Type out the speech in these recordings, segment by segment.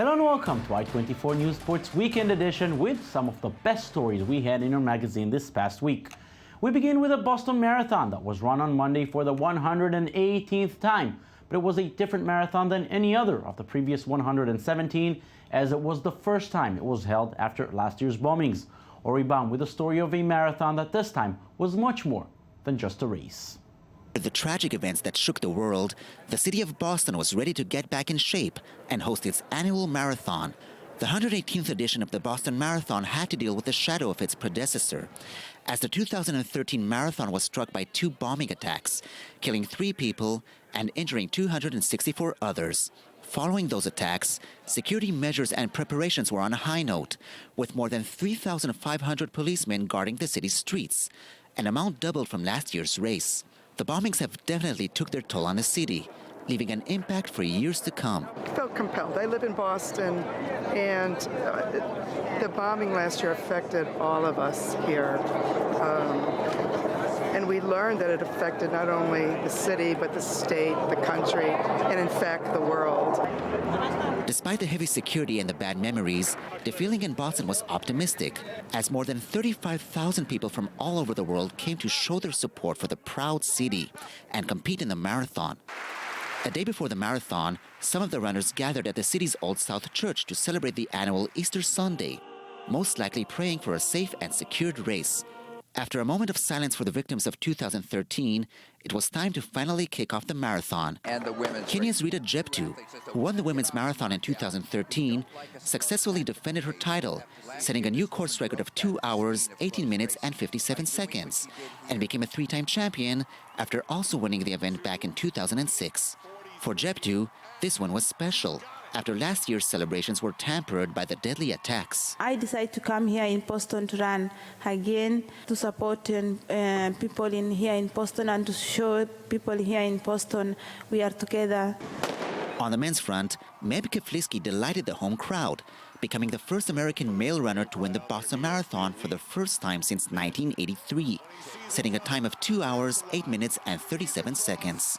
Hello and welcome to I-24 News Sports Weekend Edition with some of the best stories we had in our magazine this past week. We begin with a Boston Marathon that was run on Monday for the 118th time, but it was a different marathon than any other of the previous 117, as it was the first time it was held after last year's bombings. Ori Baum with a story of a marathon that this time was much more than just a race. The tragic events that shook the world, the city of Boston was ready to get back in shape and host its annual marathon. The 118th edition of the Boston Marathon had to deal with the shadow of its predecessor, as the 2013 marathon was struck by 2 bombing attacks, killing 3 people and injuring 264 others. Following those attacks, security measures and preparations were on a high note, with more than 3,500 policemen guarding the city's streets, an amount doubled from last year's race. The bombings have definitely took their toll on the city, leaving an impact for years to come. I felt compelled. I live in Boston, and the bombing last year affected all of us here. And we learned that it affected not only the city, but the state, the country, and in fact, the world. Despite the heavy security and the bad memories, the feeling in Boston was optimistic, as more than 35,000 people from all over the world came to show their support for the proud city and compete in the marathon. A day before the marathon, some of the runners gathered at the city's Old South Church to celebrate the annual Easter Sunday, most likely praying for a safe and secured race. After a moment of silence for the victims of 2013, it was time to finally kick off the marathon. Kenya's Rita Jeptu, who won the women's marathon in 2013, successfully defended her title, setting a new course record of 2 hours, 18 minutes, and 57 seconds, and became a 3-time champion after also winning the event back in 2006. For Jeptu, this one was special, after last year's celebrations were tampered by the deadly attacks. I decided to come here in Boston to run again, to support people here in Boston and to show people here in Boston we are together. On the men's front, Meb Keflezighi delighted the home crowd, becoming the first American male runner to win the Boston Marathon for the first time since 1983, setting a time of 2 hours, 8 minutes, and 37 seconds.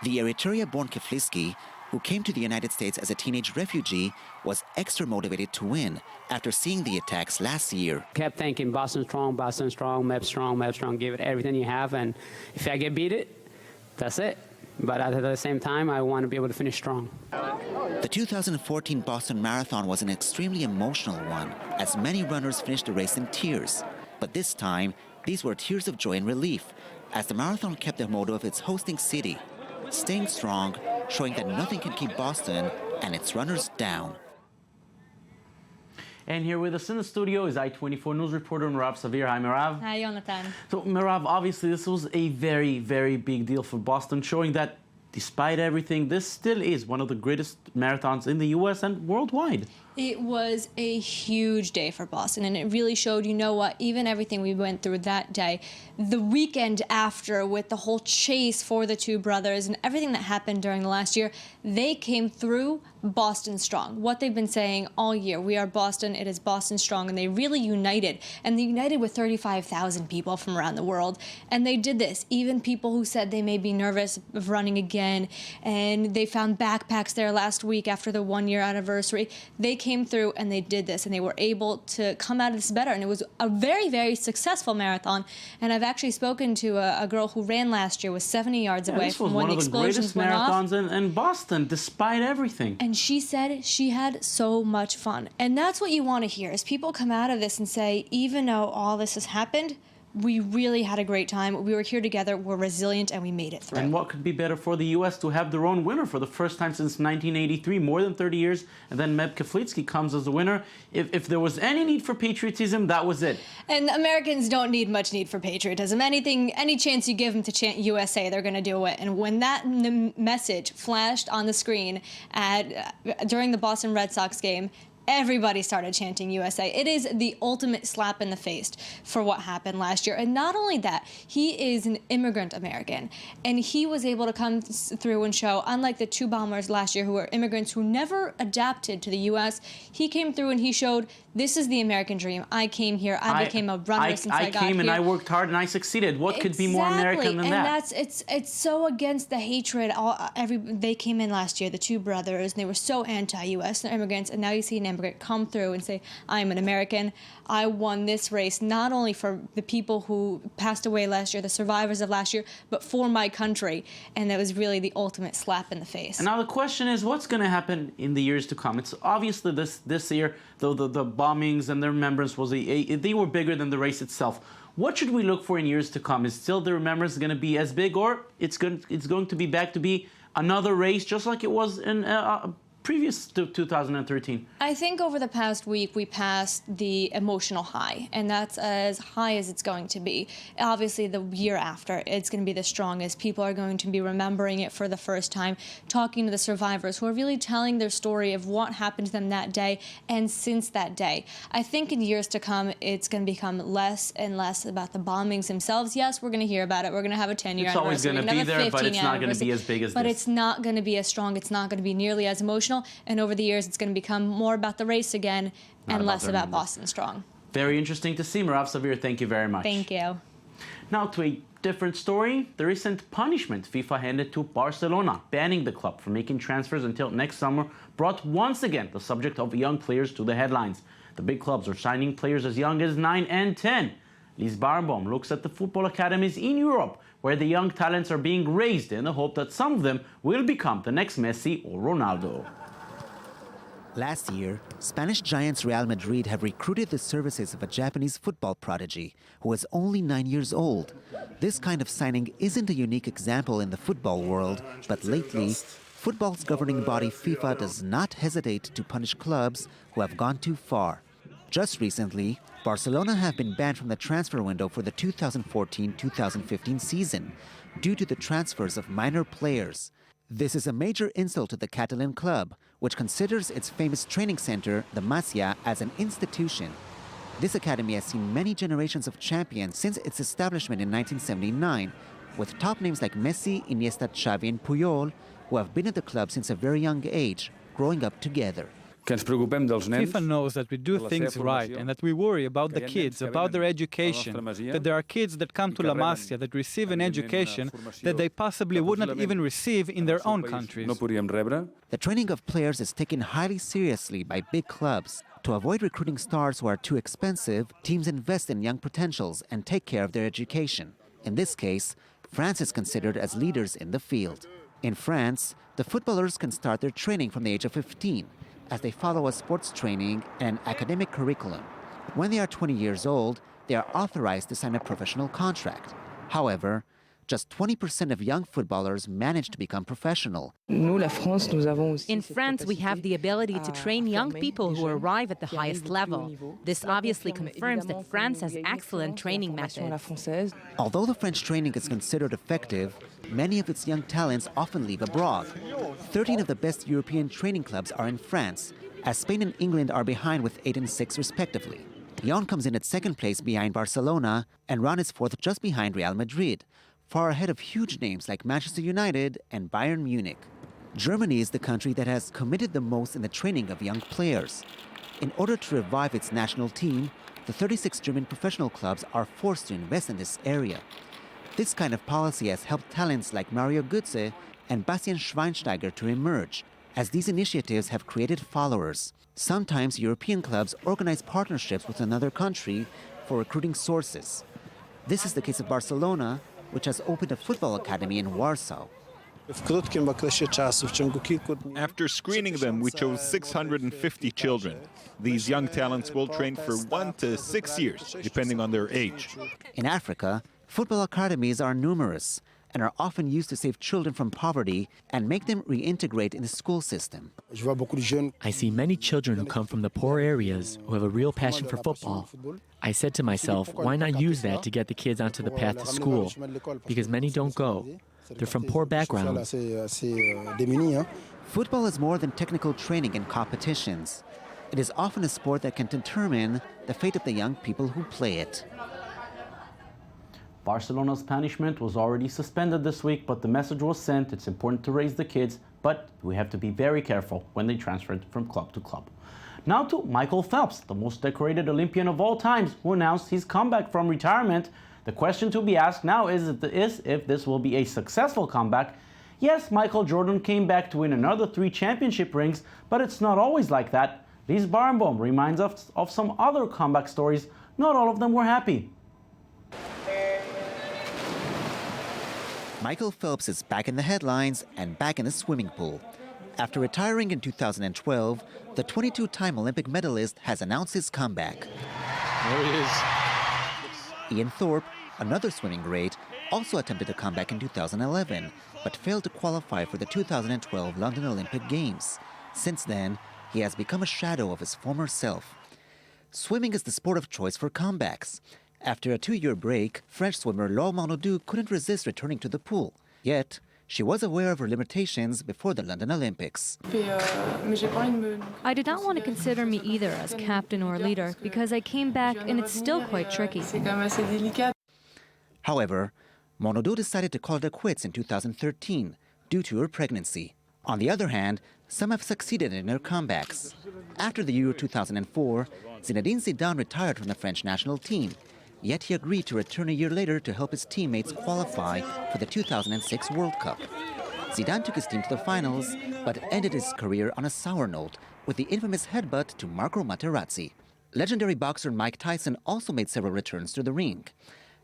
The Eritrea-born Keflezighi, who came to the United States as a teenage refugee, was extra motivated to win after seeing the attacks last year. Kept thinking, Boston strong, Meb strong, give it everything you have, and if I get beat it, that's it. But at the same time, I want to be able to finish strong. The 2014 Boston Marathon was an extremely emotional one, as many runners finished the race in tears. But this time, these were tears of joy and relief, as the marathon kept the motto of its hosting city, staying strong, showing that nothing can keep Boston and its runners down. And here with us in the studio is I-24 News reporter Merav Savir. Hi, Merav. Hi, Jonathan. So, Merav, obviously this was a very, very big deal for Boston, showing that despite everything, this still is one of the greatest marathons in the U.S. and worldwide. It was a huge day for Boston, and it really showed, you know what, even everything we went through that day, the weekend after with the whole chase for the 2 brothers and everything that happened during the last year, they came through Boston strong. What they've been saying all year, we are Boston, it is Boston strong, and they really united. And they united with 35,000 people from around the world, and they did this. Even people who said they may be nervous of running again, and they found backpacks there last week after the 1-year anniversary. They came through and they did this, and they were able to come out of this better. And it was a very, very successful marathon. And I've actually spoken to a girl who ran last year, was 70 yards away from when the explosions went off. This was one of the greatest marathons in Boston, despite everything. And she said she had so much fun. And that's what you want to hear, is people come out of this and say, even though all this has happened, we really had a great time. We were here together, we're resilient, and we made it through. And what could be better for the U.S. to have their own winner for the first time since 1983, more than 30 years, and then Meb Keflezighi comes as the winner. If there was any need for patriotism, that was it. And Americans don't need much need for patriotism. Any chance you give them to chant USA, they're going to do it. And when that message flashed on the screen during the Boston Red Sox game, everybody started chanting USA. It is the ultimate slap in the face for what happened last year. And not only that, he is an immigrant American, and he was able to come through and show, unlike the two bombers last year who were immigrants who never adapted to the U.S., he came through and he showed, this is the American dream. I came here. I became a runner since I got here. I came and I worked hard and I succeeded. What could be more American than that? And it's so against the hatred. They came in last year, the two brothers, and they were so anti-U.S. They're immigrants, and now you see an immigrant come through and say, I'm an American. I won this race not only for the people who passed away last year, the survivors of last year, but for my country. And that was really the ultimate slap in the face. And now the question is, what's going to happen in the years to come? It's obviously this year, though the bombings and the remembrance they were bigger than the race itself. What should we look for in years to come? Is still the remembrance going to be as big, or it's going to be back to be another race just like it was in previous to 2013? I think over the past week, we passed the emotional high, and that's as high as it's going to be. Obviously, the year after, it's going to be the strongest. People are going to be remembering it for the first time, talking to the survivors who are really telling their story of what happened to them that day and since that day. I think in years to come, it's going to become less and less about the bombings themselves. Yes, we're going to hear about it. We're going to have a 10-year anniversary. It's always going to be there, but it's not going to be as big as this. But it's not going to be as strong. It's not going to be nearly as emotional. And over the years, it's going to become more about the race again and less about Boston Strong. Very interesting to see. Merav Savir, thank you very much. Thank you. Now to a different story. The recent punishment FIFA handed to Barcelona, banning the club from making transfers until next summer, brought once again the subject of young players to the headlines. The big clubs are signing players as young as 9 and 10. Lies Barnbaum looks at the football academies in Europe, where the young talents are being raised in the hope that some of them will become the next Messi or Ronaldo. Last year, Spanish giants Real Madrid have recruited the services of a Japanese football prodigy who is only 9 years old. This kind of signing isn't a unique example in the football world, but lately, football's governing body FIFA does not hesitate to punish clubs who have gone too far. Just recently, Barcelona have been banned from the transfer window for the 2014-2015 season due to the transfers of minor players. This is a major insult to the Catalan club, which considers its famous training center, the Masia, as an institution. This academy has seen many generations of champions since its establishment in 1979, with top names like Messi, Iniesta, Xavi, and Puyol, who have been at the club since a very young age, growing up together. FIFA knows that we do things right and that we worry about the kids, about their education, that there are kids that come to La Masia that receive an education that they possibly would not even receive in their own countries. The training of players is taken highly seriously by big clubs. To avoid recruiting stars who are too expensive, teams invest in young potentials and take care of their education. In this case, France is considered as leaders in the field. In France, the footballers can start their training from the age of 15, as they follow a sports training and academic curriculum. When they are 20 years old, they are authorized to sign a professional contract. However, just 20% of young footballers manage to become professional. In France, we have the ability to train young people who arrive at the highest level. This obviously confirms that France has excellent training methods. Although the French training is considered effective, many of its young talents often leave abroad. 13 of the best European training clubs are in France, as Spain and England are behind with 8 and 6 respectively. Lyon comes in at second place behind Barcelona, and Rennes is fourth just behind Real Madrid, far ahead of huge names like Manchester United and Bayern Munich. Germany is the country that has committed the most in the training of young players. In order to revive its national team, the 36 German professional clubs are forced to invest in this area. This kind of policy has helped talents like Mario Götze and Bastian Schweinsteiger to emerge, as these initiatives have created followers. Sometimes European clubs organize partnerships with another country for recruiting sources. This is the case of Barcelona, which has opened a football academy in Warsaw. After screening them, we chose 650 children. These young talents will train for 1 to 6 years, depending on their age. In Africa, football academies are numerous and are often used to save children from poverty and make them reintegrate in the school system. I see many children who come from the poor areas who have a real passion for football. I said to myself, why not use that to get the kids onto the path to school? Because many don't go. They're from poor backgrounds. Football is more than technical training and competitions. It is often a sport that can determine the fate of the young people who play it. Barcelona's punishment was already suspended this week, but the message was sent. It's important to raise the kids, but we have to be very careful when they transfer from club to club. Now to Michael Phelps, the most decorated Olympian of all times, who announced his comeback from retirement. The question to be asked now is if this will be a successful comeback. Yes, Michael Jordan came back to win another 3 championship rings, but it's not always like that. Lise Barenboim reminds us of some other comeback stories. Not all of them were happy. Michael Phelps is back in the headlines and back in the swimming pool. After retiring in 2012, the 22-time Olympic medalist has announced his comeback. There he is. Ian Thorpe, another swimming great, also attempted a comeback in 2011, but failed to qualify for the 2012 London Olympic Games. Since then, he has become a shadow of his former self. Swimming is the sport of choice for comebacks. After a 2-year break, French swimmer Laure Manodou couldn't resist returning to the pool. Yet, she was aware of her limitations before the London Olympics. I did not want to consider me either as captain or leader because I came back and it's still quite tricky. However, Manodou decided to call it quits in 2013 due to her pregnancy. On the other hand, some have succeeded in their comebacks. After the Euro 2004, Zinedine Zidane retired from the French national team. Yet he agreed to return a year later to help his teammates qualify for the 2006 World Cup. Zidane took his team to the finals, but ended his career on a sour note with the infamous headbutt to Marco Materazzi. Legendary boxer Mike Tyson also made several returns to the ring.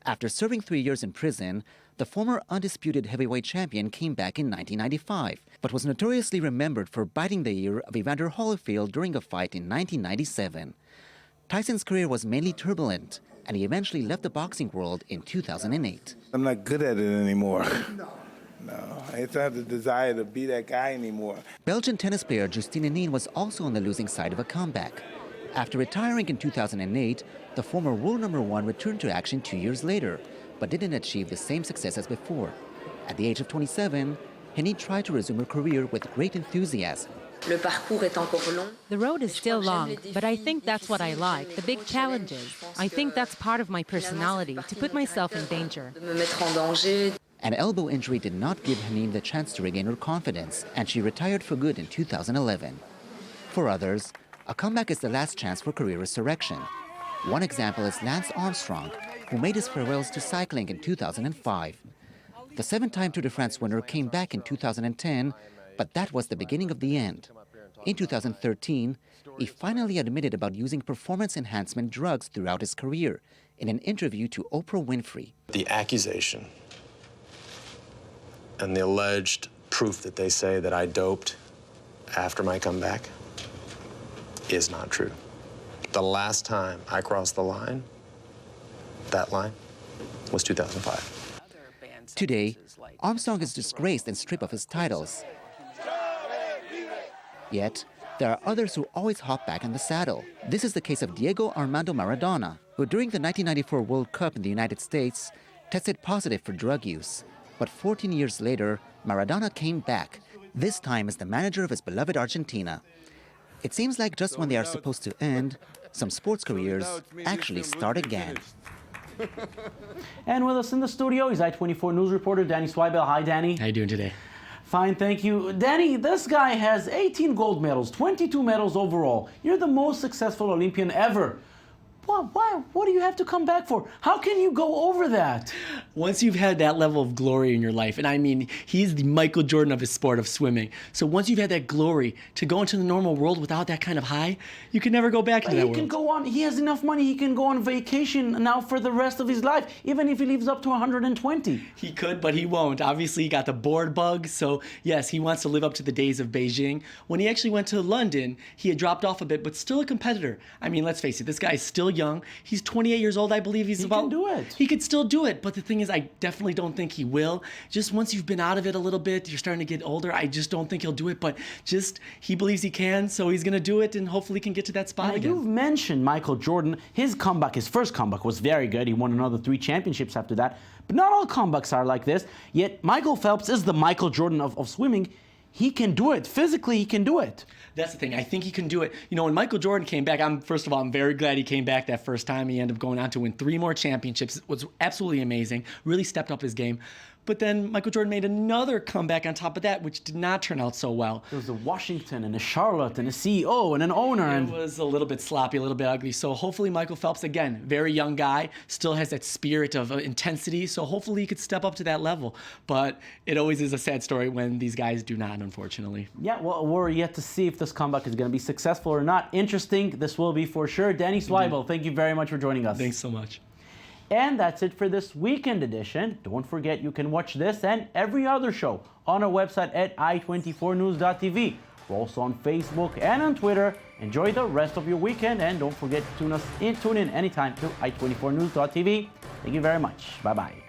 After serving 3 years in prison, the former undisputed heavyweight champion came back in 1995, but was notoriously remembered for biting the ear of Evander Holyfield during a fight in 1997. Tyson's career was mainly turbulent, and he eventually left the boxing world in 2008. I'm not good at it anymore. No, I don't have the desire to be that guy anymore. Belgian tennis player Justine Henin was also on the losing side of a comeback. After retiring in 2008, the former world #1 returned to action 2 years later, but didn't achieve the same success as before. At the age of 27, Henin tried to resume her career with great enthusiasm. The road is still long, but I think that's what I like, the big challenges. I think that's part of my personality, to put myself in danger. An elbow injury did not give Henin the chance to regain her confidence, and she retired for good in 2011. For others, a comeback is the last chance for career resurrection. One example is Lance Armstrong, who made his farewells to cycling in 2005. The 7-time Tour de France winner came back in 2010, but that was the beginning of the end. In 2013, he finally admitted about using performance enhancement drugs throughout his career in an interview to Oprah Winfrey. The accusation and the alleged proof that they say that I doped after my comeback is not true. The last time I crossed the line, that line, was 2005. Today, Armstrong is disgraced and stripped of his titles. Yet, there are others who always hop back in the saddle. This is the case of Diego Armando Maradona, who during the 1994 World Cup in the United States tested positive for drug use. But 14 years later, Maradona came back, this time as the manager of his beloved Argentina. It seems like just when they are supposed to end, some sports careers actually start again. And with us in the studio is I-24 News reporter Danny Swibel. Hi, Danny. How you doing today? Fine, thank you. Danny, this guy has 18 gold medals, 22 medals overall. You're the most successful Olympian ever. Why? What do you have to come back for? How can you go over that? Once you've had that level of glory in your life, and I mean, he's the Michael Jordan of his sport of swimming. So once you've had that glory to go into the normal world without that kind of high, you can never go back into that world. He can go on, he has enough money, he can go on vacation now for the rest of his life, even if he lives up to 120. He could, but he won't. Obviously, he got the board bug, so yes, he wants to live up to the days of Beijing. When he actually went to London, he had dropped off a bit, but still a competitor. I mean, let's face it, this guy is still young. He's 28 years old, I believe. He can do it. He could still do it, but the thing is, I definitely don't think he will. Just once you've been out of it a little bit, you're starting to get older, I just don't think he'll do it, but just, he believes he can, so he's going to do it, and hopefully can get to that spot again. You've mentioned Michael Jordan. His first comeback was very good. He won another 3 championships after that, but not all comebacks are like this. Yet Michael Phelps is the Michael Jordan of swimming. he can do it. Physically, he can do it. That's the thing. I think he can do it. You know, when Michael Jordan came back, first of all, I'm very glad he came back that first time. He ended up going on to win 3 more championships. It was absolutely amazing. Really stepped up his game. But then Michael Jordan made another comeback on top of that, which did not turn out so well. There was a Washington and a Charlotte and a CEO and an owner. It was a little bit sloppy, a little bit ugly. So hopefully Michael Phelps, again, very young guy, still has that spirit of intensity. So hopefully he could step up to that level. But it always is a sad story when these guys do not, unfortunately. Yeah, well, we're yet to see if this comeback is going to be successful or not. Interesting, this will be for sure. Danny Zweibel, thank you very much for joining us. Thanks so much. And that's it for this weekend edition. Don't forget you can watch this and every other show on our website at i24news.tv. We're also on Facebook and on Twitter. Enjoy the rest of your weekend and don't forget to tune in anytime to i24news.tv. Thank you very much. Bye-bye.